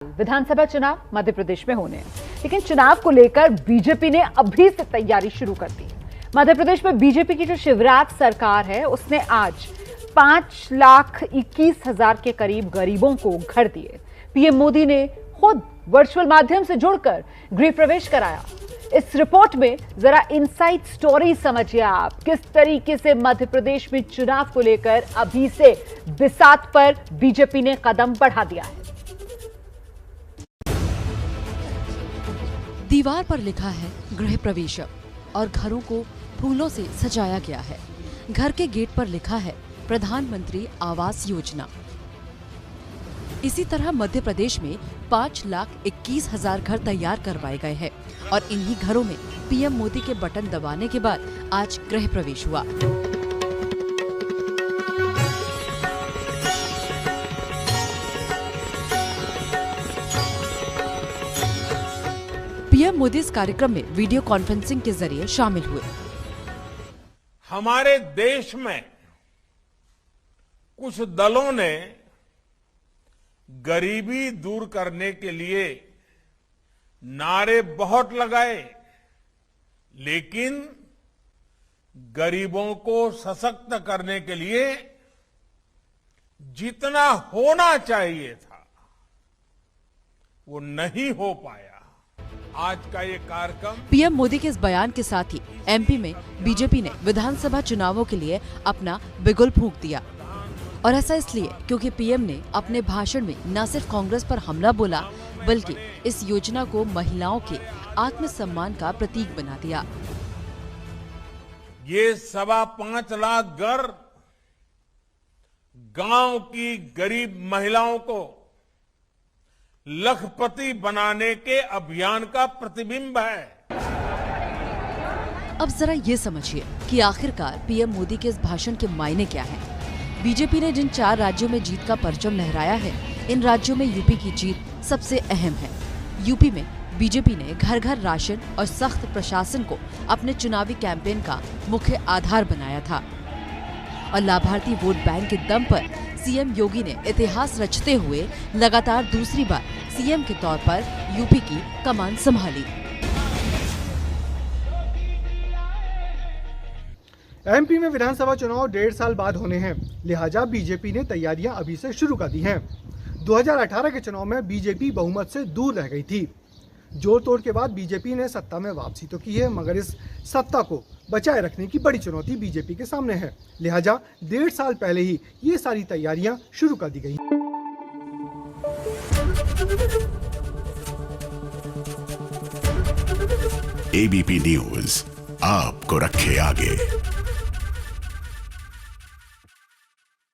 विधानसभा चुनाव मध्य प्रदेश में होने हैं, लेकिन चुनाव को लेकर बीजेपी ने अभी से तैयारी शुरू कर दी। मध्य प्रदेश में बीजेपी की जो शिवराज सरकार है, उसने आज 5,21,000 के करीब गरीबों को घर दिए। पीएम मोदी ने खुद वर्चुअल माध्यम से जुड़कर गृह प्रवेश कराया। इस रिपोर्ट में जरा इनसाइड स्टोरी समझिए आप, किस तरीके से मध्य प्रदेश में चुनाव को लेकर अभी से बिसात पर बीजेपी ने कदम बढ़ा दिया है। दीवार पर लिखा है गृह प्रवेश और घरों को फूलों से सजाया गया है। घर के गेट पर लिखा है प्रधानमंत्री आवास योजना। इसी तरह मध्य प्रदेश में 5,21,000 घर तैयार करवाए गए हैं और इन्हीं घरों में पीएम मोदी के बटन दबाने के बाद आज गृह प्रवेश हुआ। पीएम मोदी इस कार्यक्रम में वीडियो कॉन्फ्रेंसिंग के जरिए शामिल हुए। हमारे देश में कुछ दलों ने गरीबी दूर करने के लिए नारे बहुत लगाए, लेकिन गरीबों को सशक्त करने के लिए जितना होना चाहिए था वो नहीं हो पाया। आज का ये कार्यक्रम पीएम मोदी के इस बयान के साथ ही एमपी में बीजेपी ने विधानसभा चुनावों के लिए अपना बिगुल फूंक दिया। और ऐसा इसलिए क्योंकि पीएम ने अपने भाषण में न सिर्फ कांग्रेस पर हमला बोला, बल्कि इस योजना को महिलाओं के आत्मसम्मान का प्रतीक बना दिया। ये 5.25 लाख घर गांव की गरीब महिलाओं को लखपति बनाने के अभियान का प्रतिबिंब है। अब जरा ये समझिए कि आखिरकार पीएम मोदी के इस भाषण के मायने क्या हैं। बीजेपी ने जिन 4 राज्यों में जीत का परचम लहराया है, इन राज्यों में यूपी की जीत सबसे अहम है। यूपी में बीजेपी ने घर घर राशन और सख्त प्रशासन को अपने चुनावी कैंपेन का मुख्य आधार बनाया था और लाभार्थी वोट बैंक के दम पर सीएम योगी ने इतिहास रचते हुए लगातार दूसरी बार सीएम के तौर पर यूपी की कमान संभाली। एमपी में विधानसभा चुनाव 1.5 साल बाद होने हैं, लिहाजा बीजेपी ने तैयारियां अभी से शुरू कर दी हैं। 2018 के चुनाव में बीजेपी बहुमत से दूर रह गई थी। जोड़ तोड़ के बाद बीजेपी ने सत्ता में वापसी तो की है, मगर इस सत्ता को बचाए रखने की बड़ी चुनौती बीजेपी के सामने है। लिहाजा 1.5 साल पहले ही ये सारी तैयारियां शुरू कर दी गई। एबीपी न्यूज आपको रखे आगे।